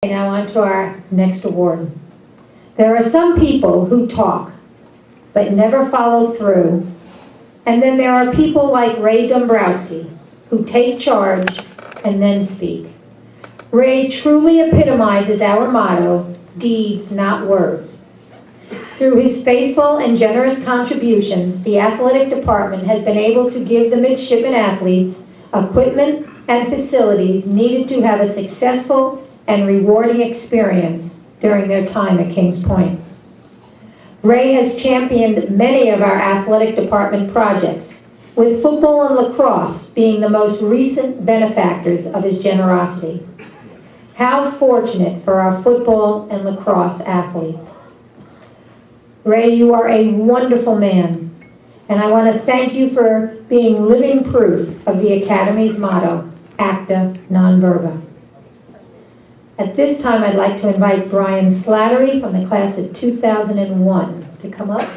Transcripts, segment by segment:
Now on to our next award. There are some people who talk, but never follow through. And then there are people like Ray Dombrowski, who take charge and then speak. Ray truly epitomizes our motto, deeds, not words. Through his faithful and generous contributions, the athletic department has been able to give the midshipman athletes equipment and facilities needed to have a successful and rewarding experience during their time at Kings Point. Ray has championed many of our athletic department projects, with football and lacrosse being the most recent benefactors of his generosity. How fortunate for our football and lacrosse athletes. Ray, you are a wonderful man, and I want to thank you for being living proof of the Academy's motto, Acta, non Verba. At this time, I'd like to invite Brian Slattery from the class of 2001 to come up.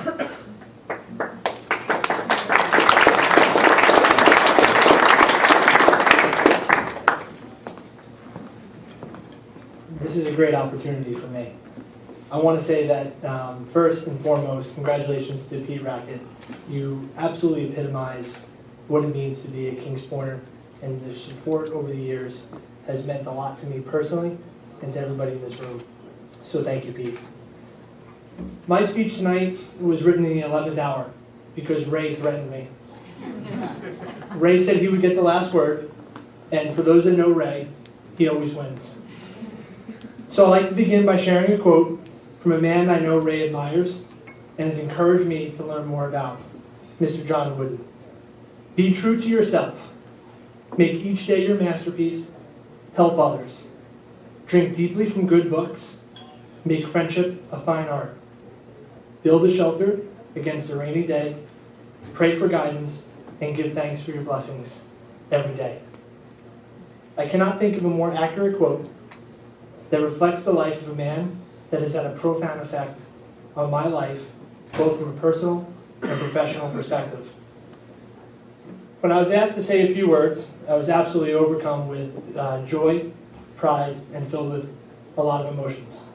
This is a great opportunity for me. I want to say that first and foremost, congratulations to Pete Rackett. You absolutely epitomize what it means to be a Kings Pointer, and the support over the years has meant a lot to me personally and to everybody in this room. So thank you, Pete. My speech tonight was written in the 11th hour because Ray threatened me. Ray said he would get the last word, and for those that know Ray, he always wins. So I'd like to begin by sharing a quote from a man I know Ray admires and has encouraged me to learn more about, Mr. John Wooden. Be true to yourself. Make each day your masterpiece. Help others. Drink deeply from good books. Make friendship a fine art. Build a shelter against a rainy day. Pray for guidance and give thanks for your blessings every day. I cannot think of a more accurate quote that reflects the life of a man that has had a profound effect on my life, both from a personal and professional perspective. When I was asked to say a few words, I was absolutely overcome with joy, pride, and filled with a lot of emotions.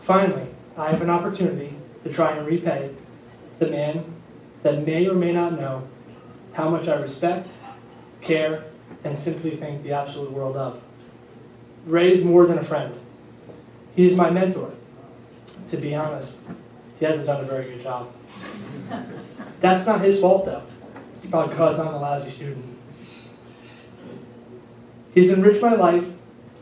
Finally, I have an opportunity to try and repay the man that may or may not know how much I respect, care, and simply think the absolute world of. Ray is more than a friend. He is my mentor. To be honest, he hasn't done a very good job. That's not his fault, though. It's probably because I'm a lousy student. He's enriched my life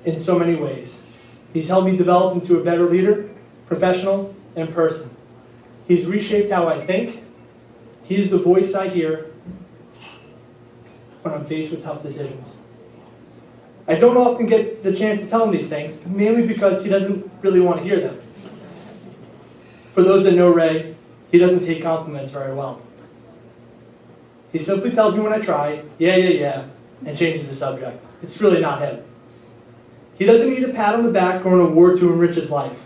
in so many ways. He's helped me develop into a better leader, professional, and person. He's reshaped how I think. He's the voice I hear when I'm faced with tough decisions. I don't often get the chance to tell him these things, mainly because he doesn't really want to hear them. For those that know Ray, he doesn't take compliments very well. He simply tells me when I try, yeah, and changes the subject. It's really not him. He doesn't need a pat on the back or an award to enrich his life.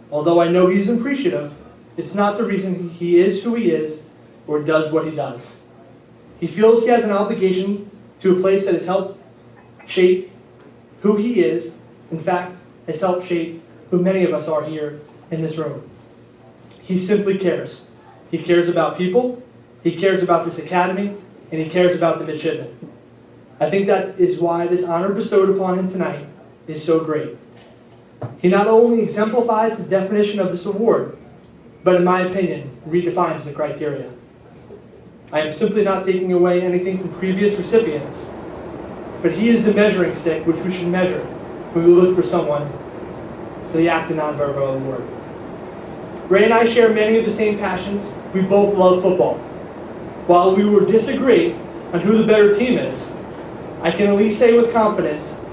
Although I know he's appreciative, it's not the reason he is who he is or does what he does. He feels he has an obligation to a place that has helped shape who he is, in fact, has helped shape who many of us are here in this room. He simply cares. He cares about people, he cares about this academy, and he cares about the midshipmen. I think that is why this honor bestowed upon him tonight is so great. He not only exemplifies the definition of this award, but in my opinion, redefines the criteria. I am simply not taking away anything from previous recipients, but he is the measuring stick which we should measure when we look for someone for the Acta non Verba award. Ray and I share many of the same passions. We both love football. While we will disagree on who the better team is, I can at least say with confidence,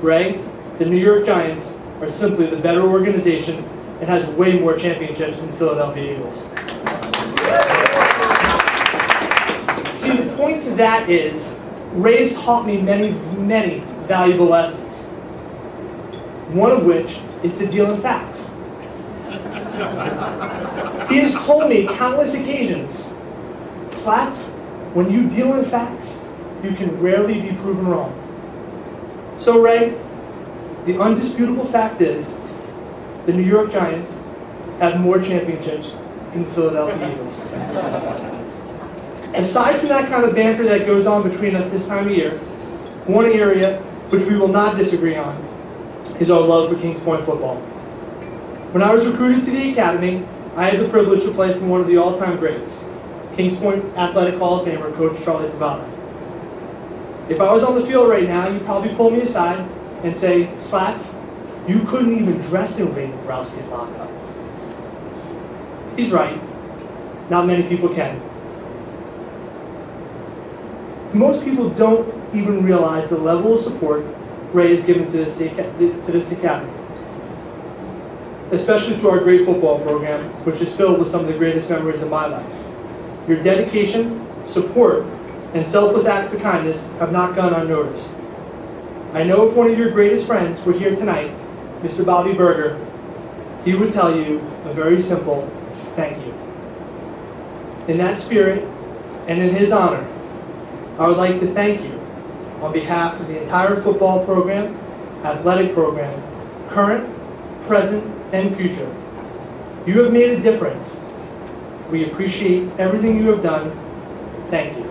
Ray, the New York Giants are simply the better organization and has way more championships than the Philadelphia Eagles. See, the point to that is, Ray has taught me many valuable lessons. One of which is to deal in facts. He has told me countless occasions, Slats, when you deal in facts, you can rarely be proven wrong. So Ray, The undisputable fact is, the New York Giants have more championships than the Philadelphia Eagles. Aside from that kind of banter that goes on between us this time of year, one area which we will not disagree on is our love for Kings Point football. When I was recruited to the academy, I had the privilege to play for one of the all-time greats, Kings Point Athletic Hall of Famer, Coach Charlie Pavada. If I was on the field right now, you'd probably pull me aside and say, "Slats, you couldn't even dress in Ray Dombrowski's lockup." He's right. Not many people can. Most people don't even realize the level of support Ray has given to this academy, especially to our great football program, which is filled with some of the greatest memories of my life. Your dedication, support, and selfless acts of kindness have not gone unnoticed. I know if one of your greatest friends were here tonight, Mr. Bobby Berger, he would tell you a very simple thank you. In that spirit, and in his honor, I would like to thank you on behalf of the entire football program, athletic program, current, present, and future. You have made a difference. We appreciate everything you have done. Thank you.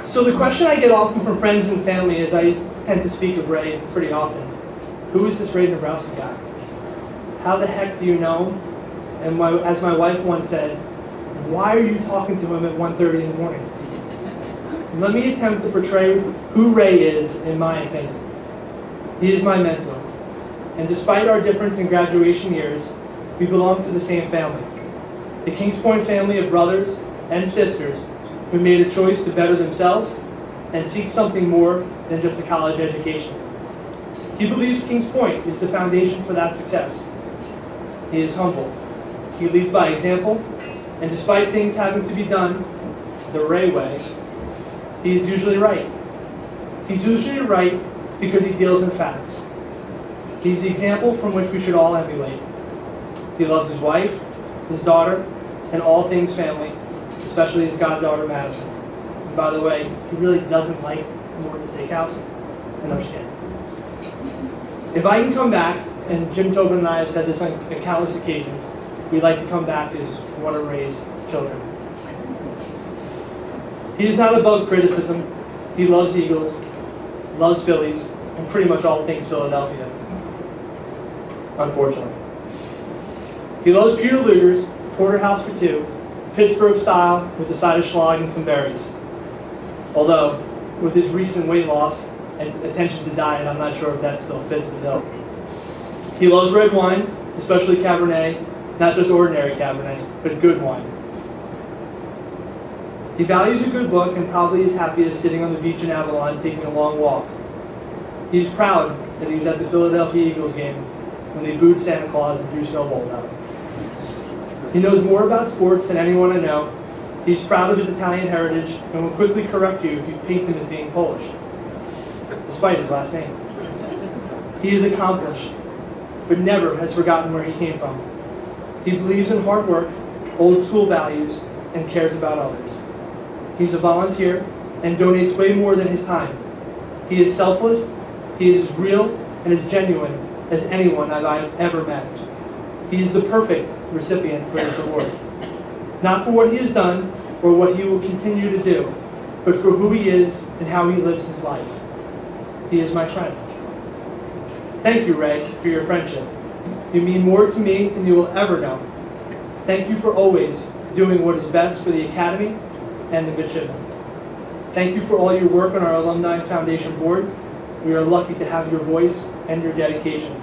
So the question I get often from friends and family is, I tend to speak of Ray pretty often. Who is this Ray Dombrowski guy? How the heck do you know him? And as my wife once said, why are you talking to him at 1:30 in the morning? Let me attempt to portray who Ray is in my opinion. He is my mentor. And despite our difference in graduation years, we belong to the same family. The Kings Point family of brothers and sisters who made a choice to better themselves and seek something more than just a college education. He believes Kings Point is the foundation for that success. He is humble. He leads by example, and despite things having to be done the Ray way, he is usually right. He's usually right because he deals in facts. He's the example from which we should all emulate. He loves his wife, his daughter, and all things family, especially his goddaughter Madison. And by the way, he really doesn't like Morton Steakhouse, and understand. If I can come back, and Jim Tobin and I have said this on countless occasions, we'd like to come back as one of Ray's children. He is not above criticism. He loves Eagles, loves Phillies, and pretty much all things Philadelphia, unfortunately. He loves Peter Luger's Porterhouse for Two, Pittsburgh style with a side of schlag and some berries. Although, with his recent weight loss and attention to diet, I'm not sure if that still fits the bill. He loves red wine, especially Cabernet, not just ordinary Cabernet, but good wine. He values a good book and probably is happiest sitting on the beach in Avalon taking a long walk. He is proud that he was at the Philadelphia Eagles game when they booed Santa Claus and threw snowballs at him. He knows more about sports than anyone I know. He's proud of his Italian heritage and will quickly correct you if you paint him as being Polish, despite his last name. He is accomplished, but never has forgotten where he came from. He believes in hard work, old school values, and cares about others. He's a volunteer and donates way more than his time. He is selfless, he is as real and as genuine as anyone that I've ever met. He is the perfect recipient for this award. Not for what he has done or what he will continue to do, but for who he is and how he lives his life. He is my friend. Thank you, Ray, for your friendship. You mean more to me than you will ever know. Thank you for always doing what is best for the Academy and the midshipmen. Thank you for all your work on our Alumni Foundation Board. We are lucky to have your voice and your dedication.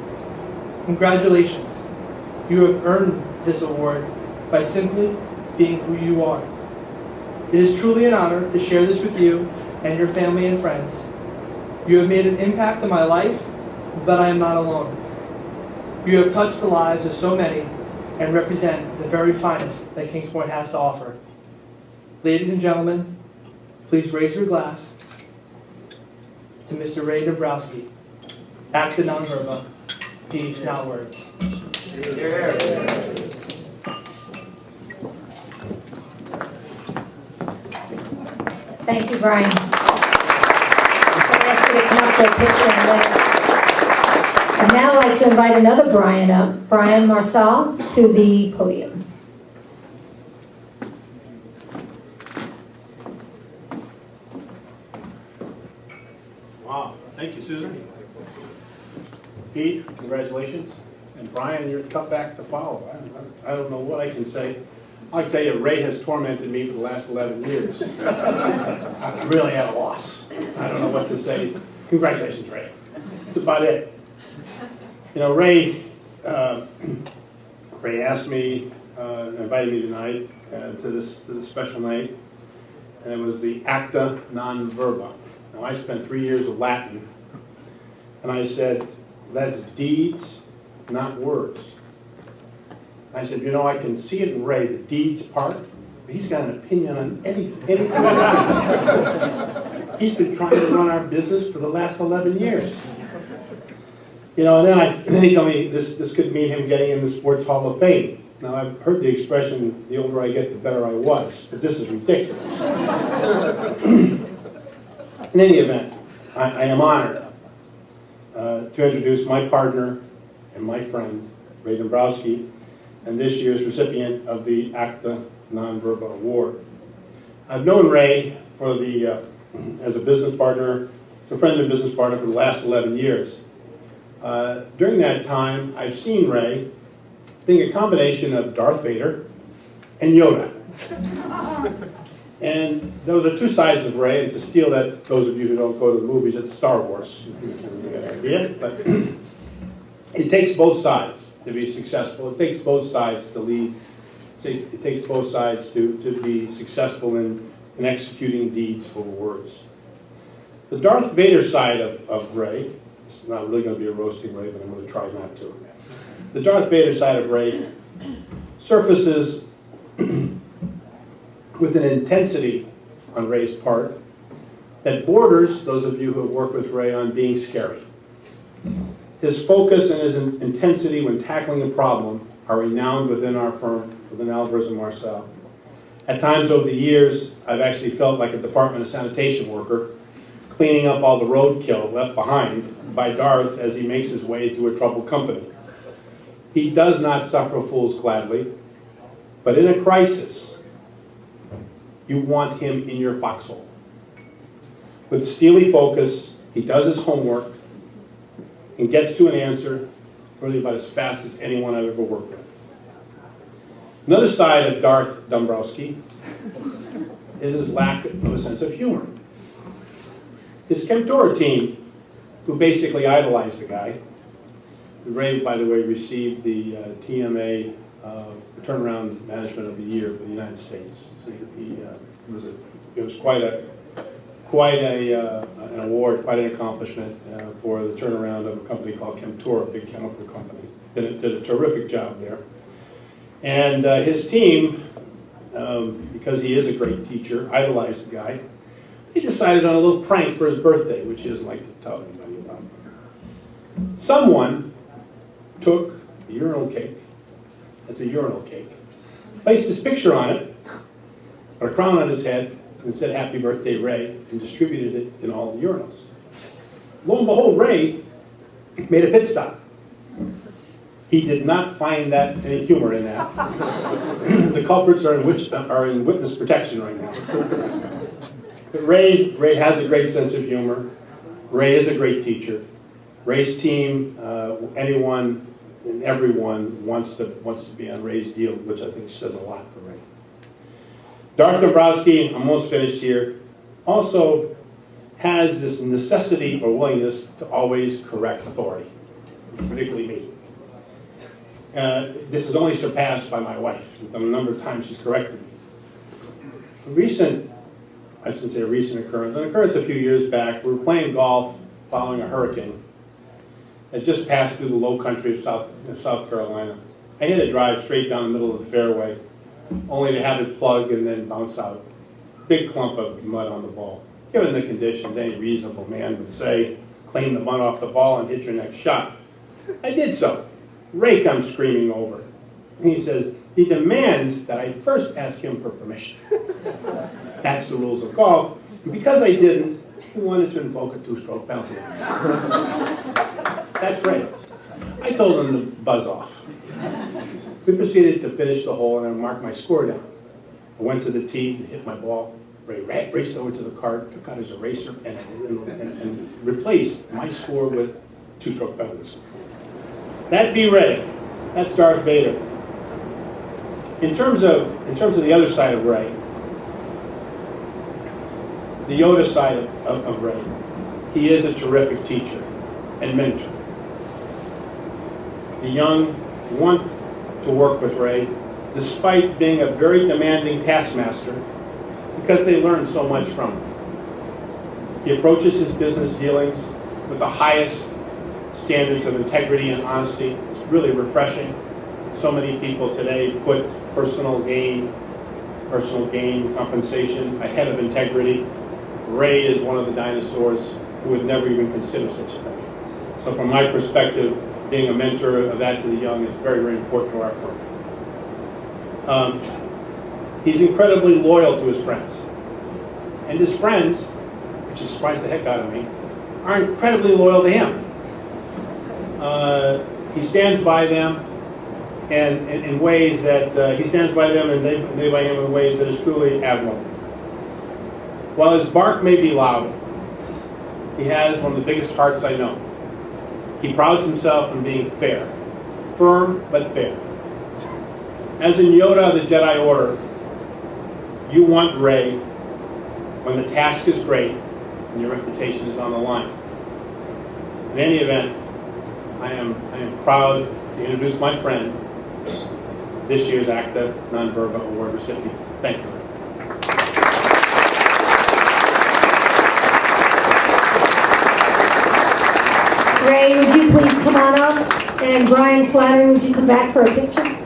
Congratulations. You have earned this award by simply being who you are. It is truly an honor to share this with you and your family and friends. You have made an impact on my life, but I am not alone. You have touched the lives of so many and represent the very finest that Kings Point has to offer. Ladies and gentlemen, please raise your glass to Mr. Ray Dombrowski. Acta non verba, deeds not words. Thank you, Brian. I'll ask you to come up for a picture in a minute. I'd now like to invite another Brian up, Brian Marcel, to the podium. Wow, thank you, Susan. Pete, congratulations. And Brian, you're a tough act to follow. I don't know what I can say. I'll tell you, Ray has tormented me for the last 11 years. I'm really at a loss. I don't know what to say. Congratulations, Ray. That's about it. You know, Ray asked me, invited me tonight to this special night, and it was the Acta non Verba. Now, I spent 3 years of Latin, and I said, that's deeds, not words. I said, you know, I can see it in Ray, the deeds part, but he's got an opinion on anything. He's been trying to run our business for the last 11 years. You know, and then he told me this could mean him getting in the Sports Hall of Fame. Now, I've heard the expression, the older I get, the better I was, but this is ridiculous. In any event, I am honored to introduce my partner and my friend, Ray Dombrowski, and this year's recipient of the Acta non Verba Award. I've known Ray for as a business partner, as a friend and business partner for the last 11 years. During that time, I've seen Ray being a combination of Darth Vader and Yoda. And those are two sides of Ray, and to steal that, those of you who don't go to the movies, it's Star Wars. You get an idea? But it takes both sides to be successful. It takes both sides to lead. It takes both sides to be successful in executing deeds over words. The Darth Vader side of Ray, it's not really going to be a roasting Ray, but I'm going to try not to. The Darth Vader side of Ray surfaces with an intensity on Ray's part that borders, those of you who have worked with Ray, on being scary. His focus and his intensity when tackling a problem are renowned within our firm, within Alvarez and Marcel. At times over the years, I've actually felt like a Department of Sanitation worker cleaning up all the roadkill left behind by Darth as he makes his way through a troubled company. He does not suffer fools gladly, but in a crisis, you want him in your foxhole. With steely focus, he does his homework and gets to an answer really about as fast as anyone I've ever worked with. Another side of Darth Dombrowski is his lack of a sense of humor. His Chemtura team, who basically idolized the guy, Ray, by the way, received the TMA Turnaround Management of the Year for the United States. So it was quite an award, quite an accomplishment for the turnaround of a company called Chemtura, a big chemical company. Did a terrific job there. And his team, because he is a great teacher, idolized the guy. He decided on a little prank for his birthday, which he doesn't like to tell anybody about. Someone took a urinal cake, that's a urinal cake, placed his picture on it, put a crown on his head, and said, "Happy birthday, Ray," and distributed it in all the urinals. Lo and behold, Ray made a pit stop. He did not find that any humor in that. The culprits are in witness protection right now. But Ray has a great sense of humor. Ray is a great teacher. Ray's team, anyone and everyone wants to be on Ray's deal, which I think says a lot for Ray. Darth Dombrowski, I'm almost finished here, also has this necessity or willingness to always correct authority, particularly me. This is only surpassed by my wife. The number of times she's corrected me. I shouldn't say a recent occurrence, an occurrence a few years back, we were playing golf following a hurricane that just passed through the low country of South Carolina. I hit a drive straight down the middle of the fairway, only to have it plug and then bounce out. Big clump of mud on the ball. Given the conditions, any reasonable man would say, clean the mud off the ball and hit your next shot. I did so. Ray comes screaming over. And he says, he demands that I first ask him for permission. That's the rules of golf. Because I didn't, he wanted to invoke a two-stroke penalty. That's Ray. I told him to buzz off. We proceeded to finish the hole and I marked my score down. I went to the tee, hit my ball. Ray raced over to the cart, took out his eraser, and replaced my score with two-stroke penalty. That'd be Ray. That's Darth Vader. In terms of the other side of Ray, the Yoda side of Ray, he is a terrific teacher and mentor. The young want to work with Ray despite being a very demanding taskmaster because they learn so much from him. He approaches his business dealings with the highest standards of integrity and honesty. It's really refreshing. So many people today put personal gain, compensation ahead of integrity. Ray is one of the dinosaurs who would never even consider such a thing. So from my perspective, being a mentor of that to the young is very, very important to our firm. He's incredibly loyal to his friends. And his friends, which has surprised the heck out of me, are incredibly loyal to him. He stands by them and in ways that he stands by them and they by him in ways that is truly admirable. While his bark may be loud, he has one of the biggest hearts I know. He prouds himself on being fair, firm but fair. As in Yoda, the Jedi Order, you want Ray when the task is great and your reputation is on the line. In any event, I am proud to introduce my friend, this year's Acta non-Verba Award recipient. Thank you. Ray, would you please come on up? And Brian Slattery, would you come back for a picture?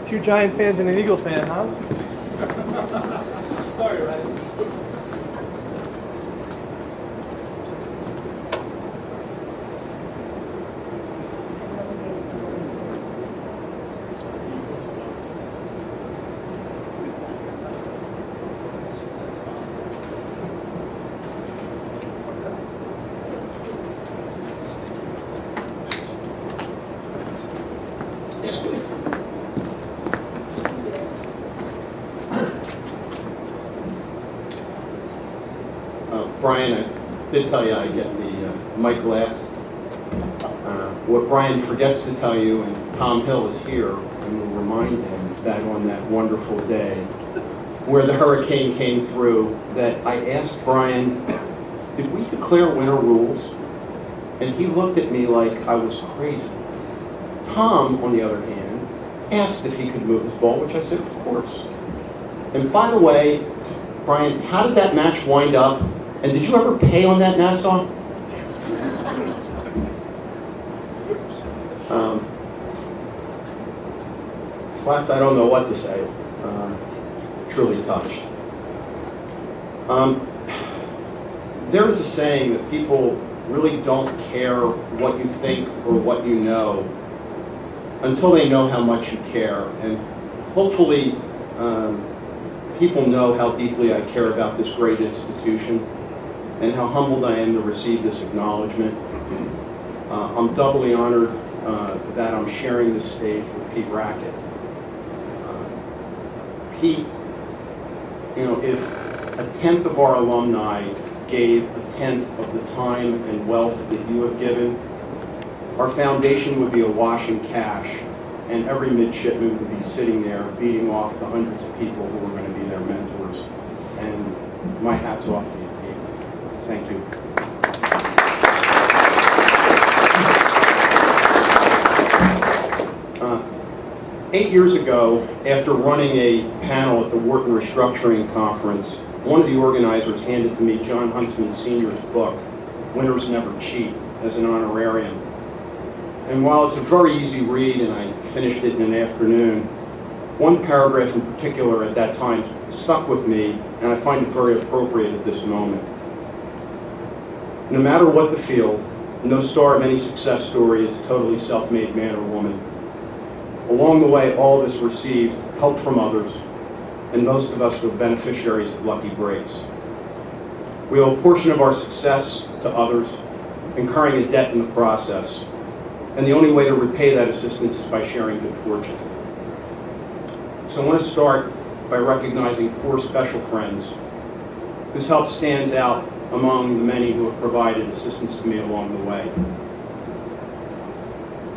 2 Giant fans and an Eagle fan, huh? Sorry, Ray. Brian, I did tell you I get the mic last. What Brian forgets to tell you, and Tom Hill is here, and will remind him that on that wonderful day where the hurricane came through, that I asked Brian, did we declare winter rules? And he looked at me like I was crazy. Tom, on the other hand, asked if he could move his ball, which I said, of course. And by the way, Brian, how did that match wind up? And did you ever pay on that Nassau? Slaps, I don't know what to say. Truly touched. There is a saying that people really don't care what you think or what you know until they know how much you care. And hopefully people know how deeply I care about this great institution and how humbled I am to receive this acknowledgement. I'm doubly honored that I'm sharing this stage with Pete Rackett. Pete, you know, if a tenth of our alumni gave a tenth of the time and wealth that you have given, our foundation would be awash in cash, and every midshipman would be sitting there beating off the hundreds of people who are going to be their mentors. And my hat's off to you, Pete. Thank you. 8 years ago, after running a panel at the Wharton Restructuring Conference, one of the organizers handed to me John Huntsman Sr.'s book, Winners Never Cheat, as an honorarium. And while it's a very easy read, and I finished it in an afternoon, one paragraph in particular at that time stuck with me, and I find it very appropriate at this moment. No matter what the field, no star of any success story is a totally self-made man or woman. Along the way, all of us received help from others, and most of us were the beneficiaries of lucky breaks. We owe a portion of our success to others, incurring a debt in the process, and the only way to repay that assistance is by sharing good fortune. So I want to start by recognizing 4 special friends whose help stands out among the many who have provided assistance to me along the way.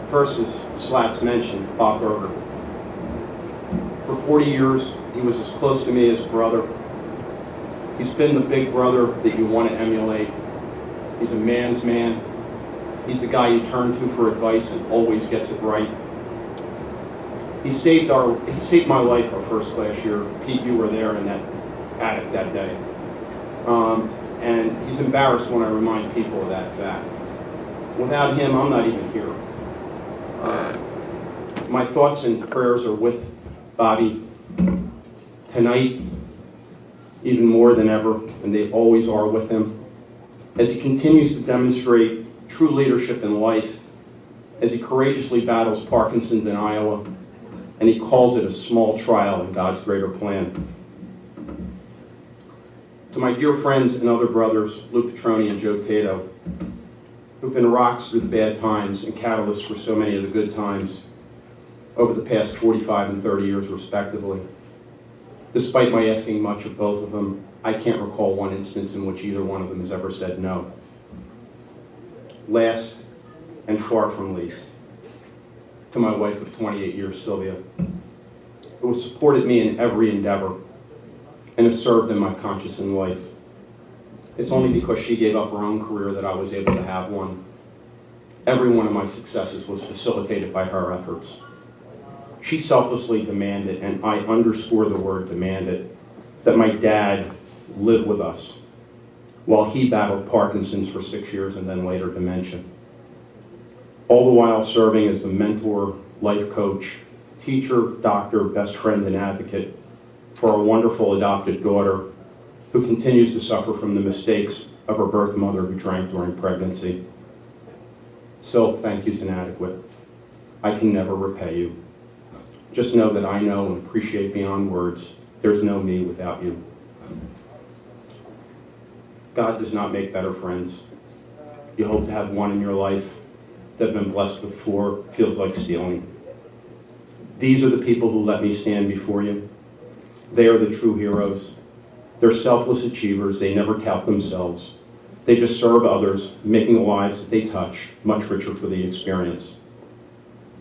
First, as Slats mentioned, Bob Berger. For 40 years, he was as close to me as a brother. He's been the big brother that you want to emulate. He's a man's man. He's the guy you turn to for advice and always gets it right. He saved my life our first class year. Pete, you were there in that attic that day. And he's embarrassed when I remind people of that fact. Without him, I'm not even here. My thoughts and prayers are with Bobby tonight, even more than ever, and they always are with him, as he continues to demonstrate true leadership in life, as he courageously battles Parkinson's in Iowa, and he calls it a small trial in God's greater plan. To my dear friends and other brothers, Lou Petroni and Joe Tato, who've been rocks through the bad times and catalysts for so many of the good times over the past 45 and 30 years, respectively. Despite my asking much of both of them, I can't recall one instance in which either one of them has ever said no. Last, and far from least, to my wife of 28 years, Sylvia, who has supported me in every endeavor and has served in my conscience in life. It's only because she gave up her own career that I was able to have one. Every one of my successes was facilitated by her efforts. She selflessly demanded, and I underscore the word demanded, that my dad live with us while he battled Parkinson's for 6 years and then later dementia. All the while serving as the mentor, life coach, teacher, doctor, best friend, and advocate for a wonderful adopted daughter who continues to suffer from the mistakes of her birth mother who drank during pregnancy. So, thank you's inadequate. I can never repay you. Just know that I know and appreciate beyond words, there's no me without you. God does not make better friends. You hope to have one in your life that have been blessed with 4 feels like stealing. These are the people who let me stand before you. They are the true heroes. They're selfless achievers. They never tout themselves. They just serve others, making the lives that they touch much richer for the experience.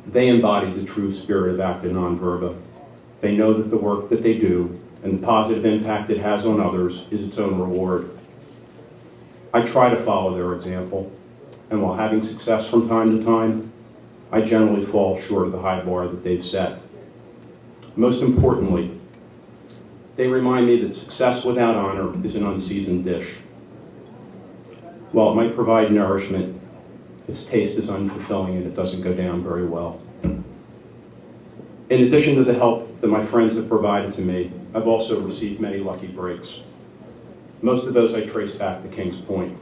They embody the true spirit of Acta non-Verba. They know that the work that they do and the positive impact it has on others is its own reward. I try to follow their example, and while having success from time to time, I generally fall short of the high bar that they've set. Most importantly, they remind me that success without honor is an unseasoned dish. While it might provide nourishment, its taste is unfulfilling and it doesn't go down very well. In addition to the help that my friends have provided to me, I've also received many lucky breaks. Most of those I trace back to Kings Point.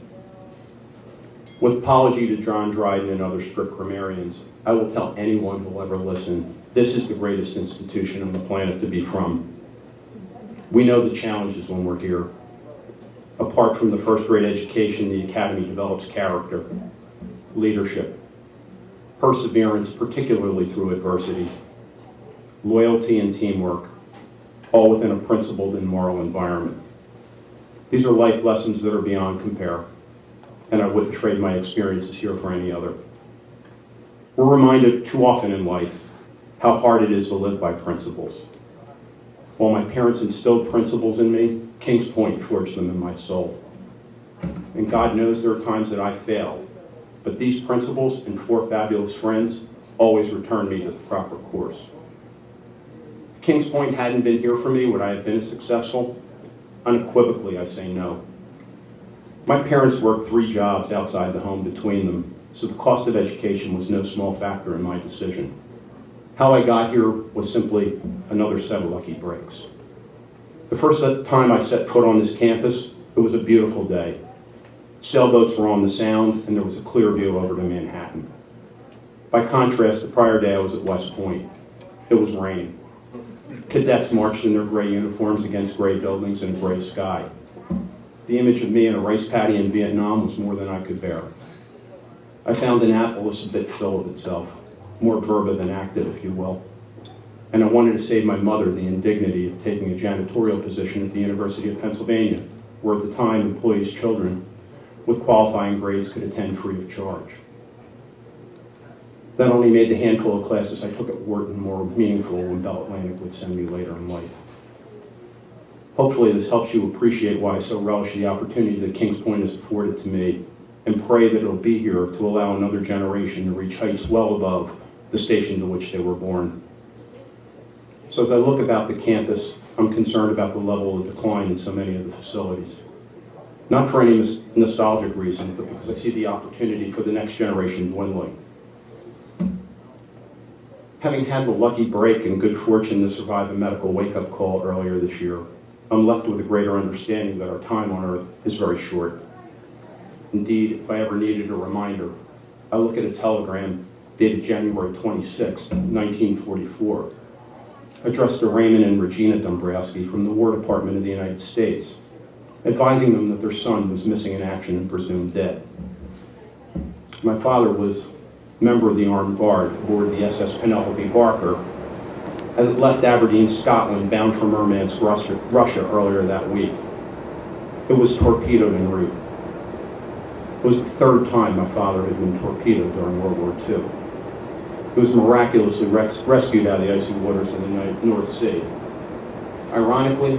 With apology to John Dryden and other strict grammarians, I will tell anyone who will ever listen, this is the greatest institution on the planet to be from. We know the challenges when we're here. Apart from the first-rate education, the Academy develops character, leadership, perseverance, particularly through adversity, loyalty and teamwork, all within a principled and moral environment. These are life lessons that are beyond compare, and I wouldn't trade my experiences here for any other. We're reminded too often in life how hard it is to live by principles. While my parents instilled principles in me, Kings Point forged them in my soul. And God knows there are times that I failed, but these principles and 4 fabulous friends always returned me to the proper course. If Kings Point hadn't been here for me, would I have been as successful? Unequivocally, I say no. My parents worked 3 jobs outside the home between them, so the cost of education was no small factor in my decision. How I got here was simply another set of lucky breaks. The first time I set foot on this campus, it was a beautiful day. Sailboats were on the Sound, and there was a clear view over to Manhattan. By contrast, the prior day I was at West Point. It was raining. Cadets marched in their gray uniforms against gray buildings and a gray sky. The image of me in a rice paddy in Vietnam was more than I could bear. I found Annapolis a bit full of itself, more Verba than Acta, if you will. And I wanted to save my mother the indignity of taking a janitorial position at the University of Pennsylvania, where at the time employees' children with qualifying grades could attend free of charge. That only made the handful of classes I took at Wharton more meaningful when Bell Atlantic would send me later in life. Hopefully this helps you appreciate why I so relish the opportunity that Kings Point has afforded to me, and pray that it'll be here to allow another generation to reach heights well above the station to which they were born. So as I look about the campus, I'm concerned about the level of decline in so many of the facilities. Not for any nostalgic reason, but because I see the opportunity for the next generation dwindling. Having had the lucky break and good fortune to survive a medical wake-up call earlier this year, I'm left with a greater understanding that our time on Earth is very short. Indeed, if I ever needed a reminder, I look at a telegram dated January 26, 1944, addressed to Raymond and Regina Dombrowski from the War Department of the United States, advising them that their son was missing in action and presumed dead. My father was a member of the Armed Guard aboard the SS Penelope Barker as it left Aberdeen, Scotland, bound for Murmansk, Russia earlier that week. It was torpedoed en route. It was the third time my father had been torpedoed during World War II. He was miraculously rescued out of the icy waters of the North Sea. Ironically,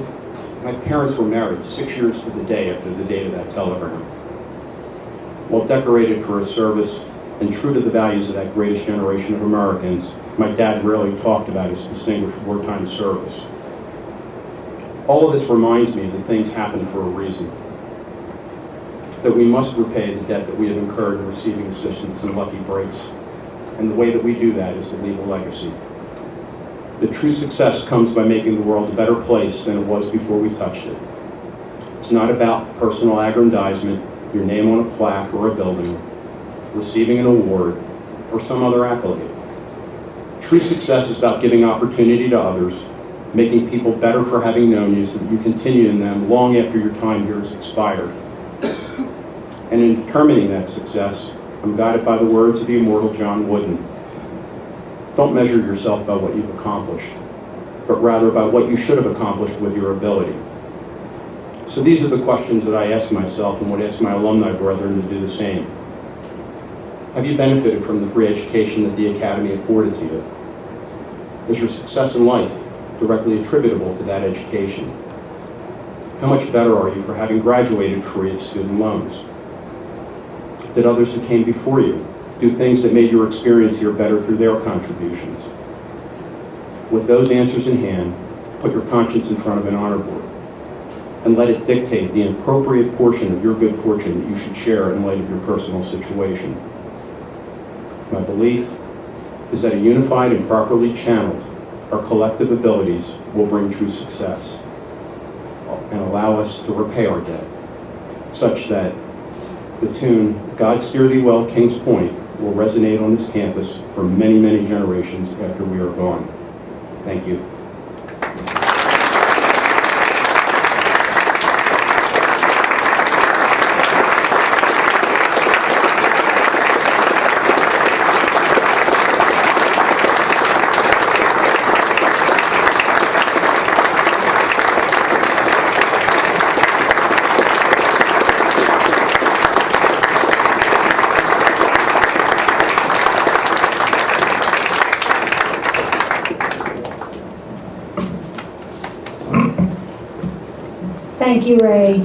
my parents were married 6 years to the day after the date of that telegram. While decorated for his service and true to the values of that greatest generation of Americans, my dad rarely talked about his distinguished wartime service. All of this reminds me that things happen for a reason, that we must repay the debt that we have incurred in receiving assistance and lucky breaks, and the way that we do that is to leave a legacy. The true success comes by making the world a better place than it was before we touched it. It's not about personal aggrandizement, your name on a plaque or a building, receiving an award, or some other accolade. True success is about giving opportunity to others, making people better for having known you so that you continue in them long after your time here has expired. And in determining that success, I'm guided by the words of the immortal John Wooden. Don't measure yourself by what you've accomplished, but rather by what you should have accomplished with your ability. So these are the questions that I ask myself and would ask my alumni brethren to do the same. Have you benefited from the free education that the Academy afforded to you? Is your success in life directly attributable to that education? How much better are you for having graduated free of student loans? Did others who came before you do things that made your experience here better through their contributions? With those answers in hand, put your conscience in front of an honor board and let it dictate the appropriate portion of your good fortune that you should share in light of your personal situation. My belief is that a unified and properly channeled, our collective abilities will bring true success and allow us to repay our debt, such that the tune, God Steer Thee Well, Kings Point, will resonate on this campus for many, many generations after we are gone. Thank you. Thank you, Ray.